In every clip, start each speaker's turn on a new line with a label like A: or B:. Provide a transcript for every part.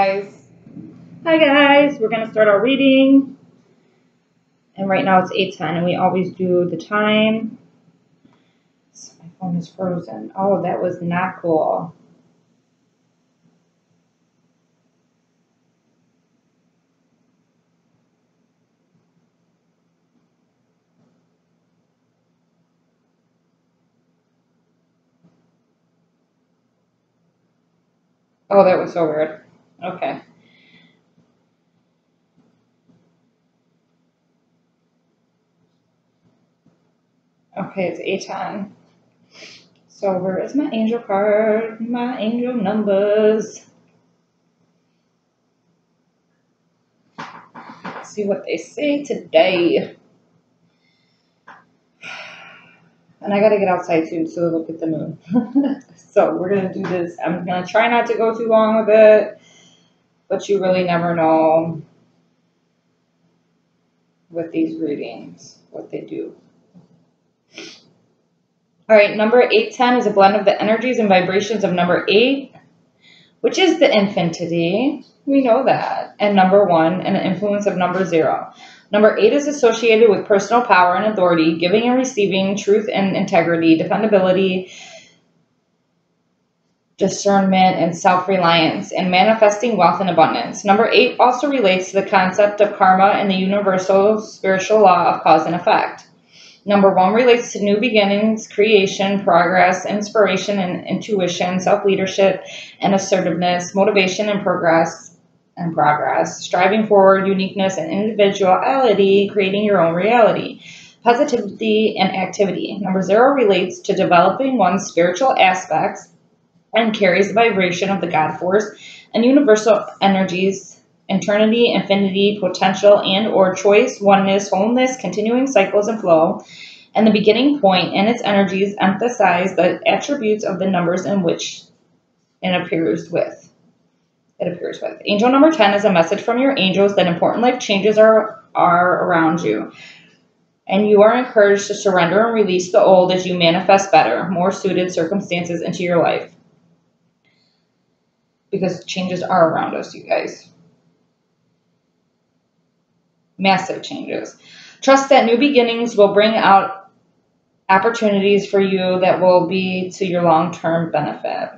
A: guys. Hi guys, we're going to start our reading. And right now it's 8:10 and we always do the time. So my phone is frozen. Oh, that was not cool. Oh, that was so weird. Okay. Okay, it's 8:10. So where is my angel card? My angel numbers. Let's see what they say today. And I got to get outside soon so look at the moon. So we're going to do this. I'm going to try not to go too long with it. But you really never know with these readings what they do. All right, number 810 is a blend of the energies and vibrations of number 8, which is the infinity. We know that. And number 1, and the influence of number 0. Number 8 is associated with personal power and authority, giving and receiving, truth and integrity, dependability, discernment, and self-reliance, and manifesting wealth and abundance. Number 8 also relates to the concept of karma and the universal spiritual law of cause and effect. Number 1 relates to new beginnings, creation, progress, inspiration, and intuition, self-leadership, and assertiveness, motivation, and progress, striving forward, uniqueness, and individuality, creating your own reality, positivity, and activity. Number 0 relates to developing one's spiritual aspects and carries the vibration of the God force and universal energies, eternity, infinity, potential, and or choice, oneness, wholeness, continuing cycles and flow, and the beginning point and its energies emphasize the attributes of the numbers in which it appears with. Angel number 10 is a message from your angels that important life changes are around you. And you are encouraged to surrender and release the old as you manifest better, more suited circumstances into your life. Because changes are around us, you guys. Massive changes. Trust that new beginnings will bring out opportunities for you that will be to your long-term benefit.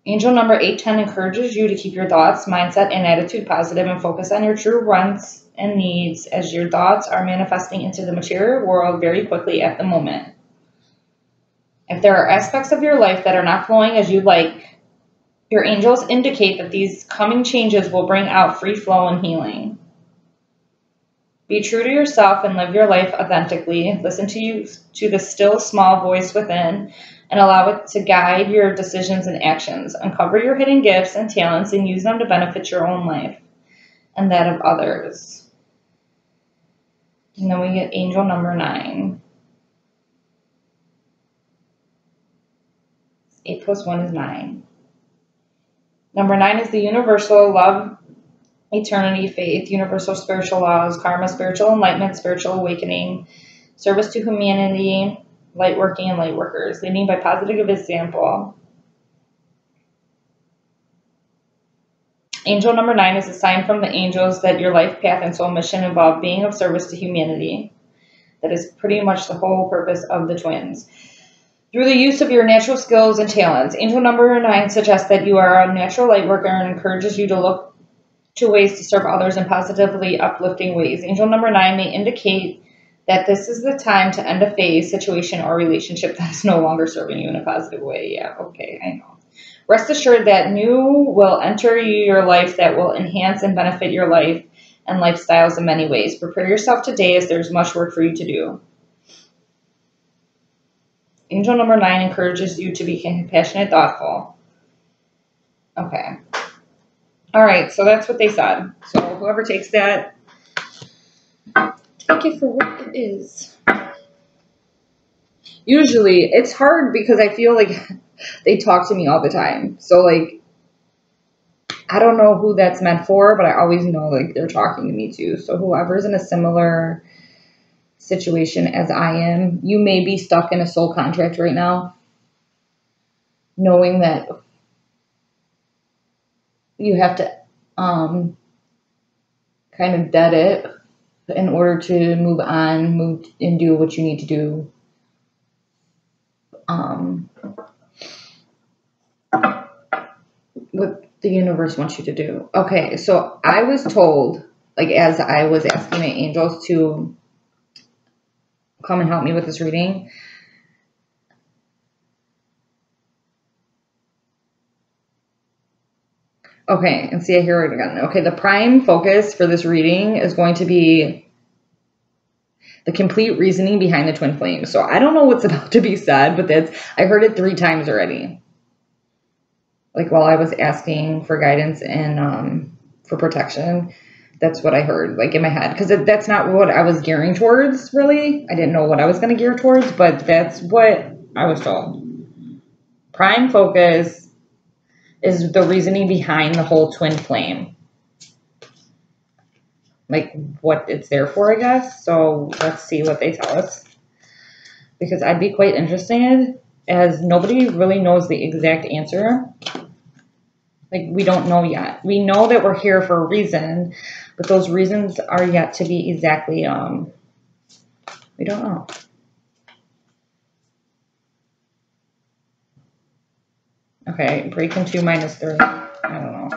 A: Angel number 810 encourages you to keep your thoughts, mindset, and attitude positive and focus on your true wants and needs as your thoughts are manifesting into the material world very quickly at the moment. If there are aspects of your life that are not flowing as you'd like, your angels indicate that these coming changes will bring out free flow and healing. Be true to yourself and live your life authentically. Listen to the still small voice within and allow it to guide your decisions and actions. Uncover your hidden gifts and talents and use them to benefit your own life and that of others. And then we get angel number 9. 8 plus 1 is 9. Number 9 is the universal love, eternity, faith, universal spiritual laws, karma, spiritual enlightenment, spiritual awakening, service to humanity, light working, and light workers, leading by positive example. Angel number 9 is a sign from the angels that your life path and soul mission involve being of service to humanity. That is pretty much the whole purpose of the twins. Through the use of your natural skills and talents, angel number 9 suggests that you are a natural light worker and encourages you to look to ways to serve others in positively uplifting ways. Angel number 9 may indicate that this is the time to end a phase, situation, or relationship that is no longer serving you in a positive way. Yeah, okay, I know. Rest assured that new will enter your life that will enhance and benefit your life and lifestyles in many ways. Prepare yourself today as there's much work for you to do. Angel number 9 encourages you to be compassionate, thoughtful. Okay. All right, so that's what they said. So whoever takes that, take it for what it is. Usually, it's hard because I feel like they talk to me all the time. So, like, I don't know who that's meant for, but I always know, like, they're talking to me too. So whoever's in a similar situation as I am, you may be stuck in a soul contract right now, knowing that you have to kind of dead it in order to move on, move and do what you need to do. What the universe wants you to do. Okay, so I was told, like as I was asking my angels to come and help me with this reading, okay, and see, I hear it again. Okay, the prime focus for this reading is going to be the complete reasoning behind the twin flames. So I don't know what's about to be said, but I heard it 3 times already. Like while I was asking for guidance and for protection, that's what I heard, like in my head, because that's not what I was gearing towards. Really, I didn't know what I was going to gear towards, but that's what I was told. Prime focus is the reasoning behind the whole twin flame, like what it's there for, I guess. So let's see what they tell us, because I'd be quite interested, as nobody really knows the exact answer. Like, we don't know yet. We know that we're here for a reason, but those reasons are yet to be exactly, we don't know. Okay, break into -3. I don't know.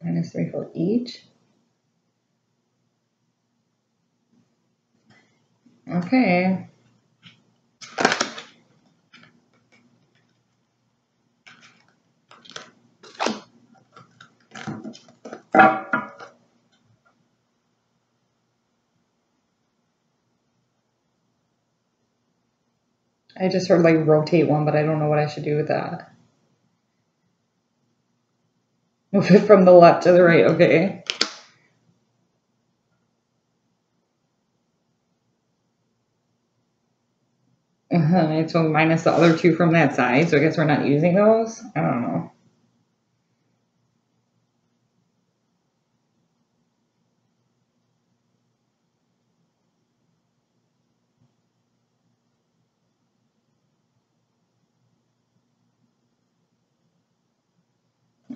A: -3 for each. Okay. I just heard like rotate one, but I don't know what I should do with that. Move it from the left to the right, okay. So minus the other 2 from that side, so I guess we're not using those? I don't know.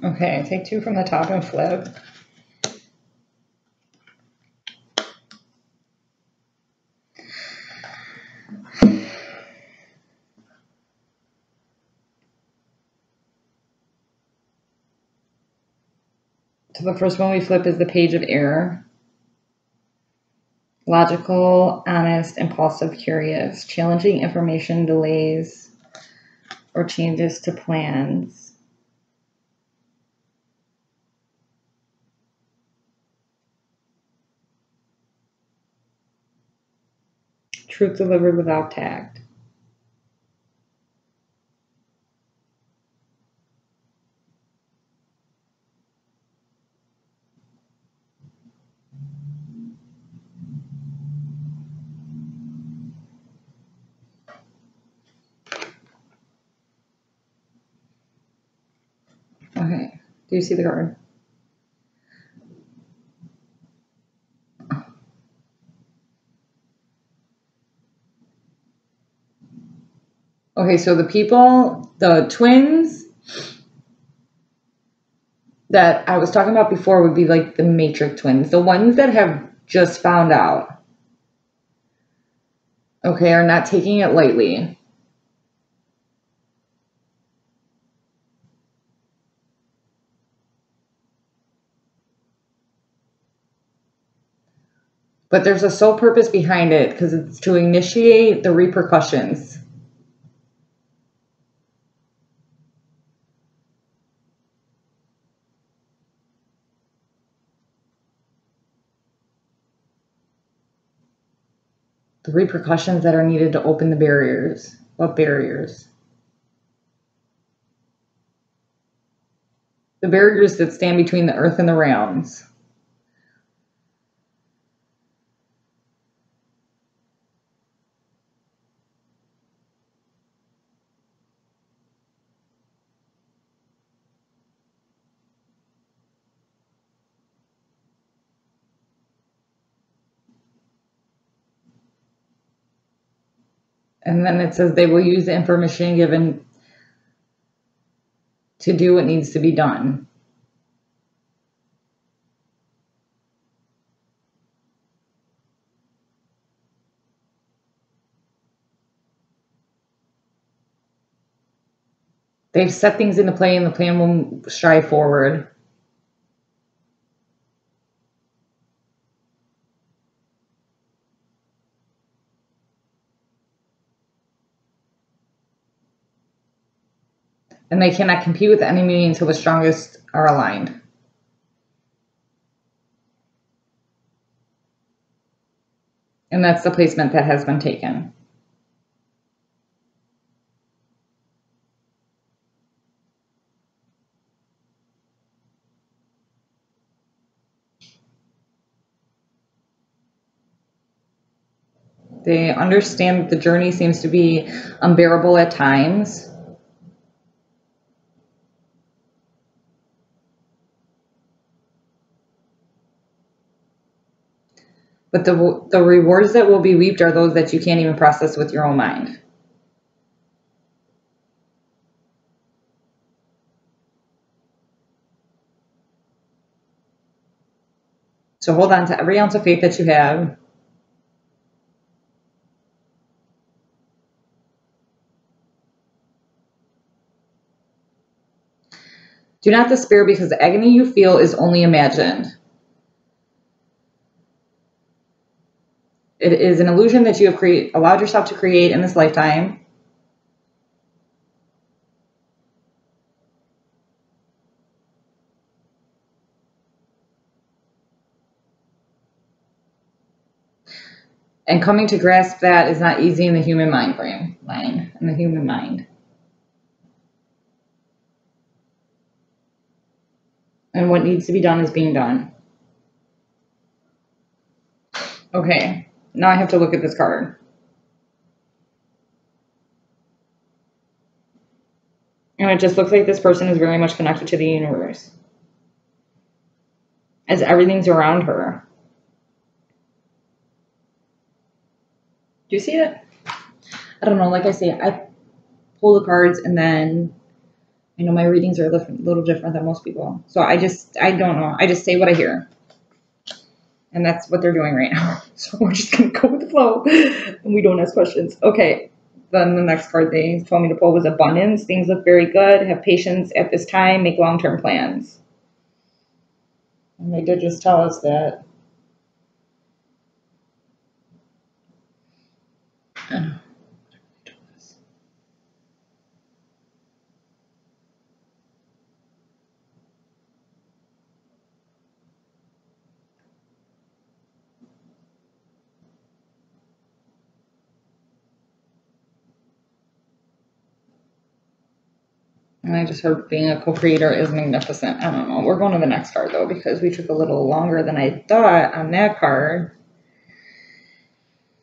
A: Okay, take 2 from the top and flip. So the first one we flip is the Page of Air. Logical, honest, impulsive, curious, challenging information, delays, or changes to plans. Truth delivered without tact. Okay, do you see the card? Okay, so the people, the twins that I was talking about before would be like the matrix twins. The ones that have just found out, okay, are not taking it lightly. But there's a sole purpose behind it, because it's to initiate the repercussions. The repercussions that are needed to open the barriers. What barriers? The barriers that stand between the earth and the realms. And then it says they will use the information given to do what needs to be done. They've set things into play and the plan will strive forward. And they cannot compete with the enemy until the strongest are aligned. And that's the placement that has been taken. They understand that the journey seems to be unbearable at times. But the rewards that will be reaped are those that you can't even process with your own mind. So hold on to every ounce of faith that you have. Do not despair because the agony you feel is only imagined. It is an illusion that you have allowed yourself to create in this lifetime. And coming to grasp that is not easy in the human mind frame, in the human mind. And what needs to be done is being done. Okay, now I have to look at this card. And it just looks like this person is very much connected to the universe, as everything's around her. Do you see it? I don't know. Like I say, I pull the cards and then I know my readings are a little different than most people. So I don't know. I just say what I hear. And that's what they're doing right now. So we're just going to go with the flow and we don't ask questions. Okay. Then the next card they told me to pull was abundance. Things look very good. Have patience at this time. Make long-term plans. And they did just tell us that. I don't know. And I just heard being a co-creator is magnificent. I don't know. We're going to the next card, though, because we took a little longer than I thought on that card.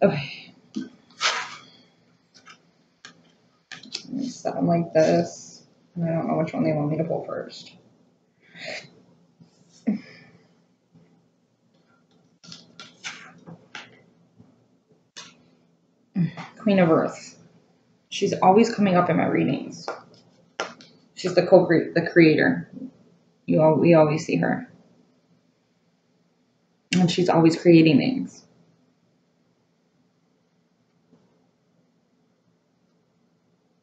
A: Okay. Let me set them like this. And I don't know which one they want me to pull first. Queen of Earth. She's always coming up in my readings. She's the creator. We always see her. And she's always creating things.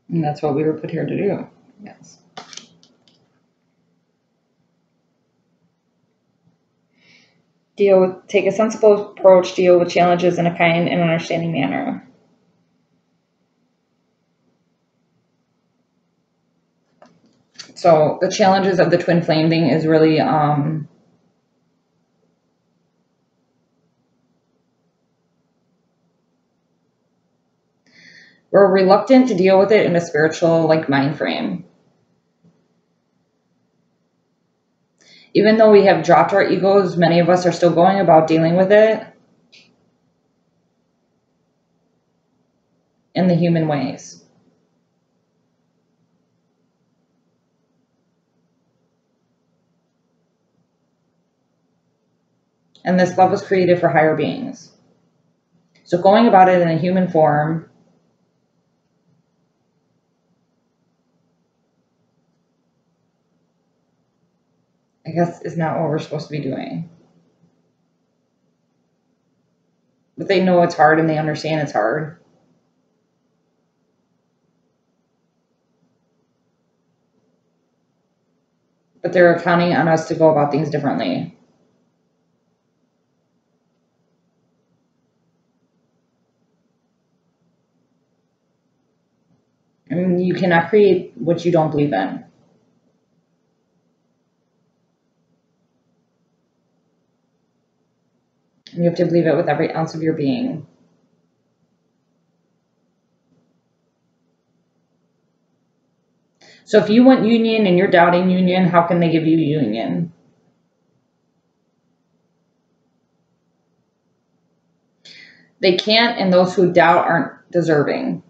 A: And that's what we were put here to do. Yes. Take a sensible approach, deal with challenges in a kind and understanding manner. So the challenges of the twin flame thing is really we're reluctant to deal with it in a spiritual mind frame. Even though we have dropped our egos, many of us are still going about dealing with it in the human ways. And this love was created for higher beings. So going about it in a human form guess is not what we're supposed to be doing. But they know it's hard and they understand it's hard. But they're counting on us to go about things differently. I mean, you cannot create what you don't believe in. You have to believe it with every ounce of your being. So if you want union and you're doubting union, how can they give you union? They can't, and those who doubt aren't deserving.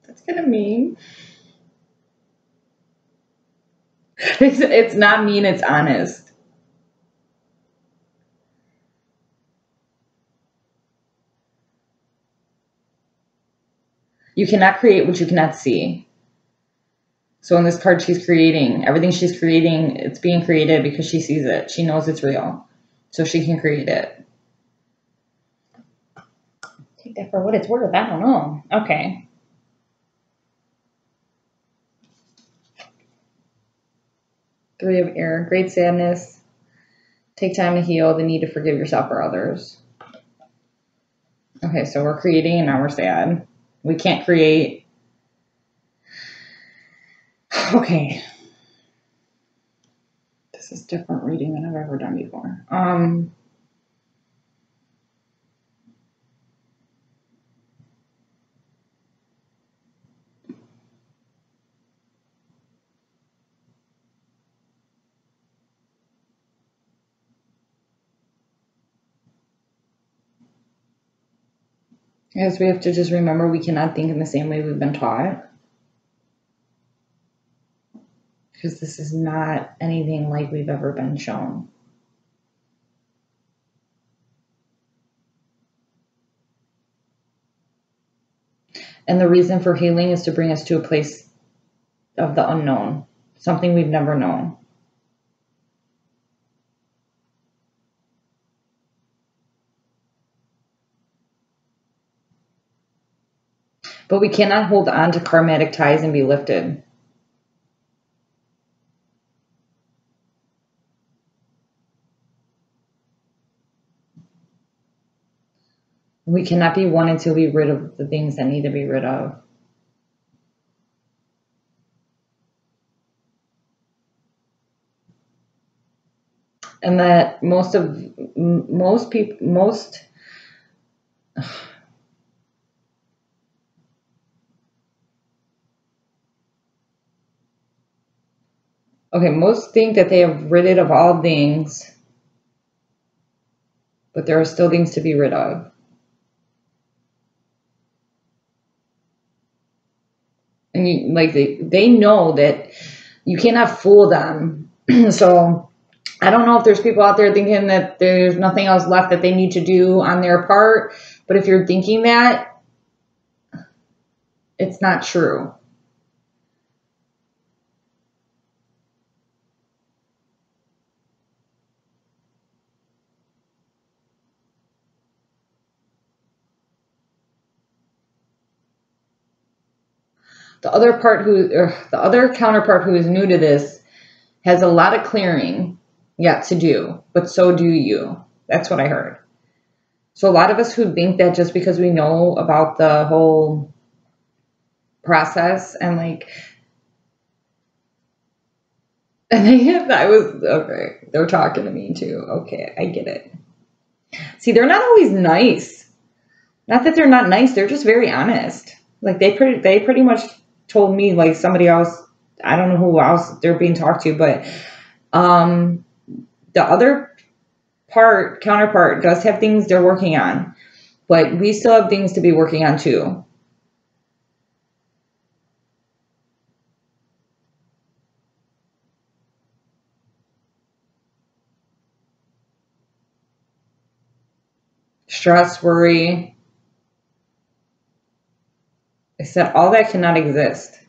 A: That's kind of mean. It's not mean, it's honest. You cannot create what you cannot see. So in this card, she's creating. Everything she's creating, it's being created because she sees it. She knows it's real. So she can create it. Take that for what it's worth. I don't know. Okay. Three of air. Great sadness. Take time to heal. The need to forgive yourself or others. Okay, so we're creating and now we're sad. We can't create. Okay. This is different reading than I've ever done before. Yes, we have to just remember we cannot think in the same way we've been taught. Because this is not anything like we've ever been shown. And the reason for healing is to bring us to a place of the unknown, something we've never known. But we cannot hold on to karmatic ties and be lifted. We cannot be one until we rid of the things that need to be rid of. And that most think that they have rid of all things, but there are still things to be rid of. And they know that you cannot fool them. So I don't know if there's people out there thinking that there's nothing else left that they need to do on their part. But if you're thinking that, it's not true. The other counterpart who is new to this has a lot of clearing yet to do, but so do you. That's what I heard. So a lot of us who think that just because we know about the whole process and okay, they're talking to me too. Okay, I get it. See, they're not always nice. Not that they're not nice, they're just very honest. Like they pretty much told me, like somebody else, I don't know who else they're being talked to, but the other counterpart does have things they're working on, but we still have things to be working on too. Stress, worry. I said all that cannot exist.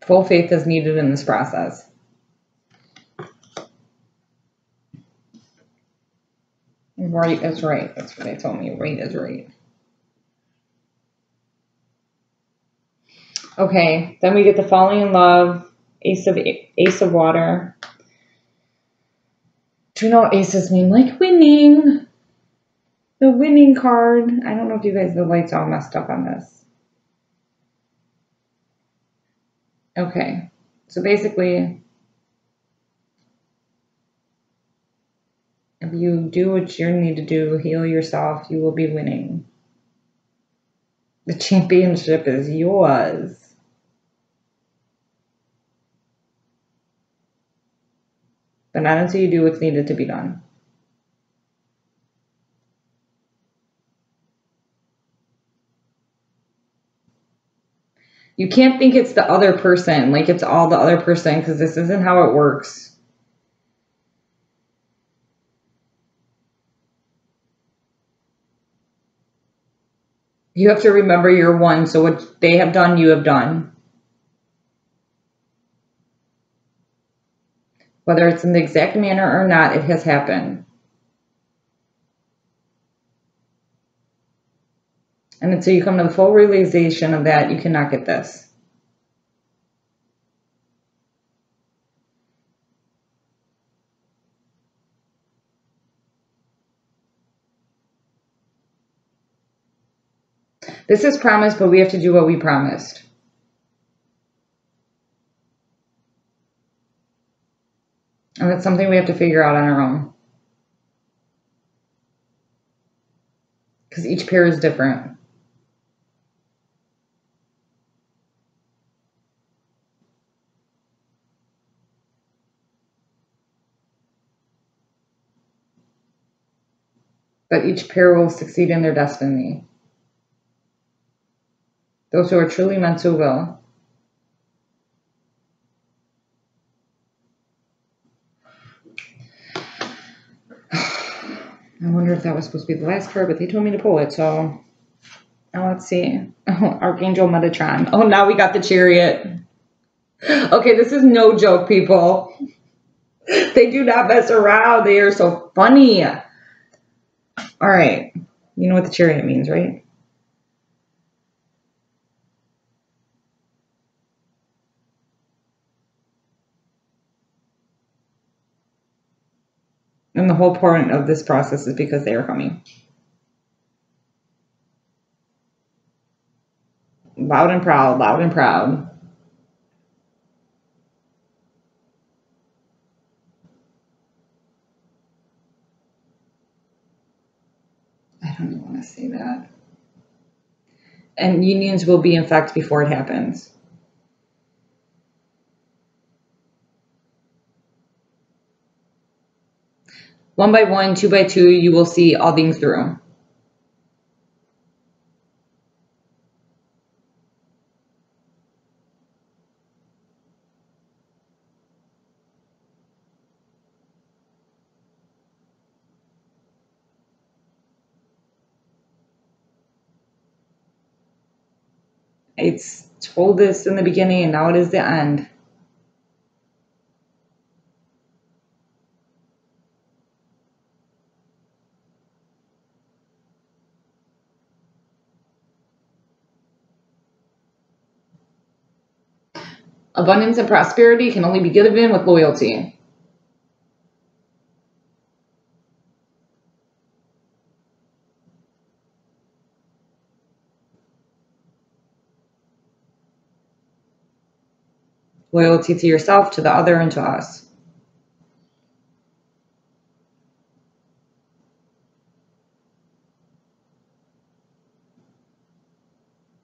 A: Full faith is needed in this process. Right is right. That's what they told me. Right is right. Okay, then we get the falling in love, ace of water. Do you know what aces mean? Like winning. The winning card. I don't know if you guys, the light's all messed up on this. Okay, so basically, if you do what you need to do, heal yourself, you will be winning. The championship is yours. But not until you do what's needed to be done. You can't think it's the other person, like it's all the other person, because this isn't how it works. You have to remember you're one, so what they have done, you have done. Whether it's in the exact manner or not, it has happened. And until you come to the full realization of that, you cannot get this. This is promised, but we have to do what we promised. And that's something we have to figure out on our own. Because each pair is different. But each pair will succeed in their destiny. Those who are truly meant to will. I wonder if that was supposed to be the last card, but they told me to pull it, so now let's see. Oh, Archangel Metatron. Oh, now we got the Chariot. Okay, this is no joke, people. They do not mess around. They are so funny. All right. You know what the Chariot means, right? And the whole point of this process is because they are coming. Loud and proud, loud and proud. I don't even want to say that. And unions will be in fact before it happens. One by one, two by two, you will see all things through. It's told this in the beginning and now it is the end. Abundance and prosperity can only be given with loyalty. Loyalty to yourself, to the other, and to us.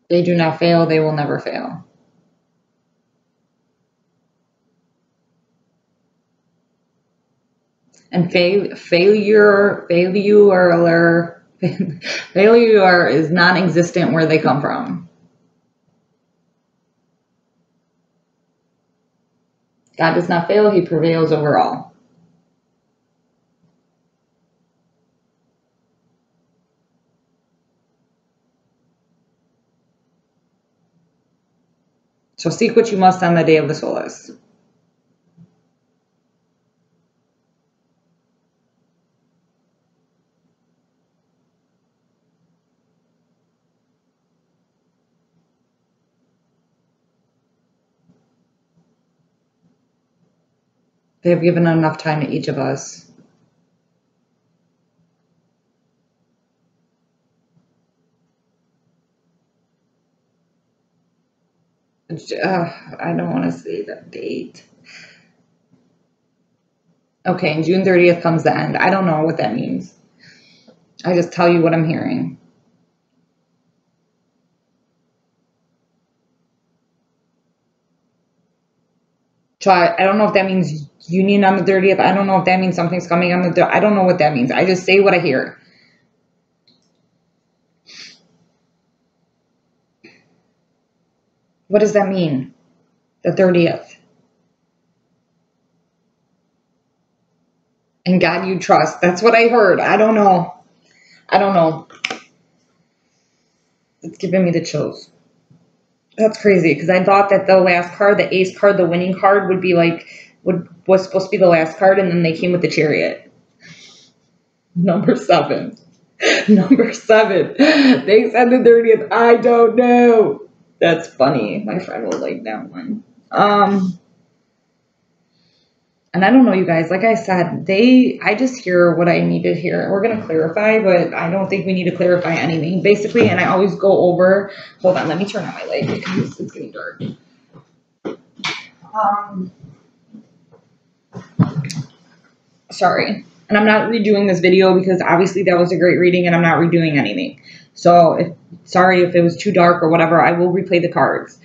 A: They do not fail, they will never fail. And failure is non-existent where they come from. God does not fail, he prevails over all. So seek what you must on the day of the Solstice. They have given enough time to each of us. I don't want to say that date. Okay, and June 30th comes the end. I don't know what that means. I just tell you what I'm hearing. So I don't know if that means union on the 30th. I don't know if that means something's coming on the 30th. I don't know what that means. I just say what I hear. What does that mean? The 30th. And God you trust. That's what I heard. I don't know. I don't know. It's giving me the chills. That's crazy because I thought that the last card, the ace card, the winning card would be like, was supposed to be the last card, and then they came with the chariot. Number 7. Number 7. They said the 30th. I don't know. That's funny. My friend will like that one. And I don't know, you guys. Like I said, I just hear what I need to hear. We're going to clarify, but I don't think we need to clarify anything. Basically, and I always go over. Hold on, let me turn on my light because it's getting dark. Sorry. And I'm not redoing this video because obviously that was a great reading and I'm not redoing anything. So sorry if it was too dark or whatever. I will replay the cards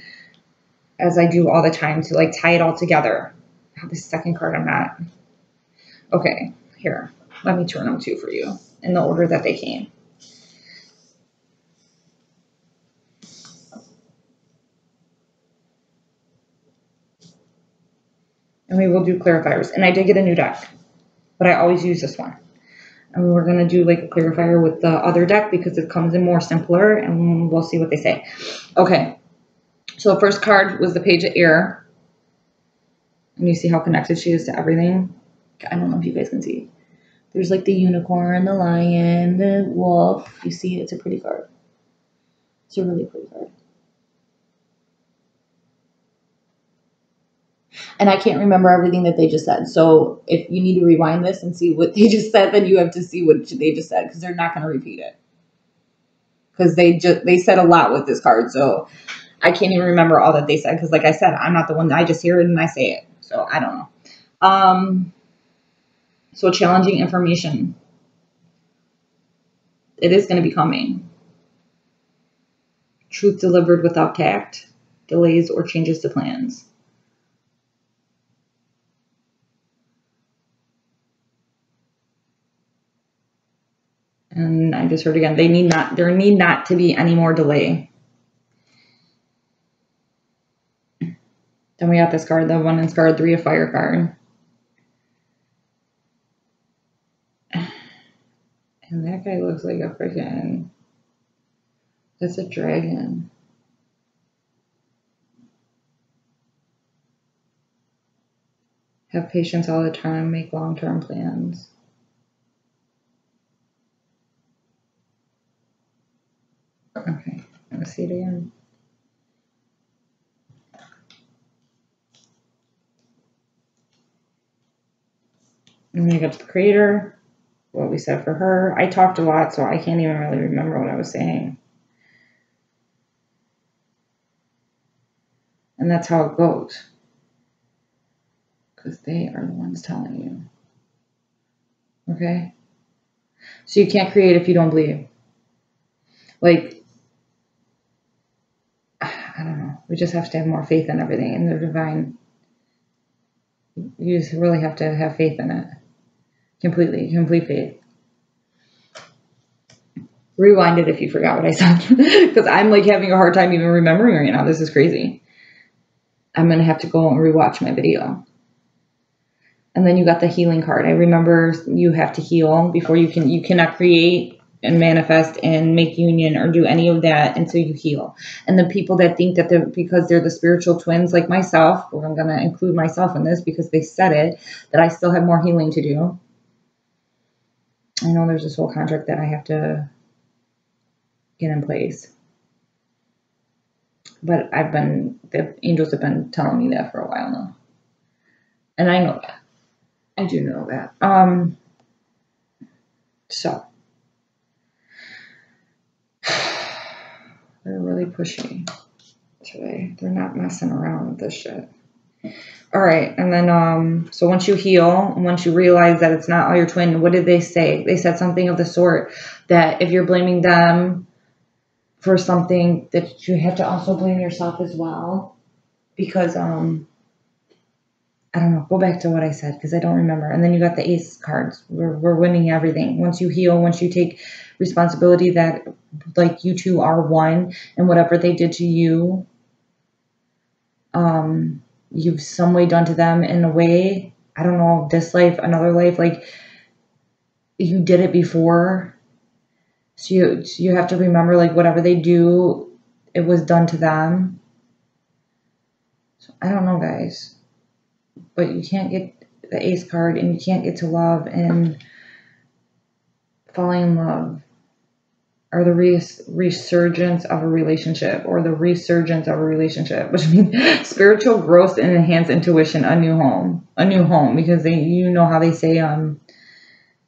A: as I do all the time to like tie it all together. The second card I'm not. Okay, here. Let me turn them too for you in the order that they came. And we will do clarifiers. And I did get a new deck, but I always use this one. And we're going to do like a clarifier with the other deck because it comes in more simpler and we'll see what they say. Okay, so the first card was the Page of Air. And you see how connected she is to everything. I don't know if you guys can see. There's like the unicorn, the lion, the wolf. You see, it's a pretty card. It's a really pretty card. And I can't remember everything that they just said. So if you need to rewind this and see what they just said, then you have to see what they just said because they're not going to repeat it. Because they said a lot with this card. So I can't even remember all that they said because like I said, I'm not the one. I just hear it and I say it. So I don't know. So challenging information. It is going to be coming. Truth delivered without tact. Delays or changes to plans. And I just heard again, there need not to be any more delay. Then we got this card, the one in card 3 of Fire card. And that guy looks like a freaking, that's a dragon. Have patience all the time, make long-term plans. Okay, let's see it again. And then I got to the Creator, what we said for her. I talked a lot, so I can't even really remember what I was saying. And that's how it goes. Because they are the ones telling you. Okay? So you can't create if you don't believe. Like, I don't know. We just have to have more faith in everything, in the divine. You just really have to have faith in it. Complete faith. Rewind it if you forgot what I said. Because I'm like having a hard time even remembering right now. This is crazy. I'm going to have to go and rewatch my video. And then you got the healing card. I remember you have to heal before you cannot create and manifest and make union or do any of that until you heal. And the people that think that because they're the spiritual twins, like myself, or I'm going to include myself in this because they said it, that I still have more healing to do. I know there's this whole contract that I have to get in place. But the angels have been telling me that for a while now. And I know that. I do know that. So. They're really pushy today. They're not messing around with this shit. All right. And then, so once you heal, once you realize that it's not all your twin, what did they say? They said something of the sort that if you're blaming them for something, that you have to also blame yourself as well. Because, I don't know, go back to what I said because I don't remember. And then you got the ace cards. We're winning everything. Once you heal, once you take responsibility that like you two are one, and whatever they did to you, you've some way done to them in a way, I don't know, this life, another life, like you did it before. So you have to remember, like, whatever they do, it was done to them. So I don't know, guys. But you can't get the ace card and you can't get to love and falling in love or the resurgence of a relationship or the resurgence of a relationship, which means spiritual growth and enhanced intuition, a new home, because you know how they say,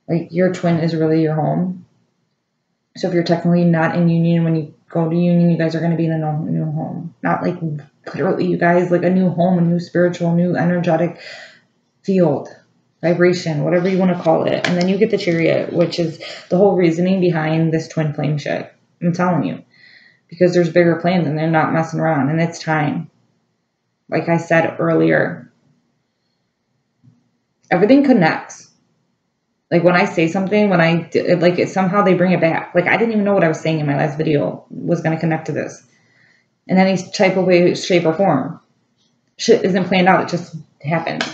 A: like your twin is really your home. So if you're technically not in union, when you go to union, you guys are going to be in a new home. Not like literally, you guys, like a new home, a new spiritual, new energetic field, vibration, whatever you want to call it. And then you get the Chariot, which is the whole reasoning behind this twin flame shit. I'm telling you. Because there's bigger plans and they're not messing around. And it's time. Like I said earlier. Everything connects. Like when I say something, somehow they bring it back. Like I didn't even know what I was saying in my last video was going to connect to this. In any type of way, shape, or form. Shit isn't planned out. It just happens.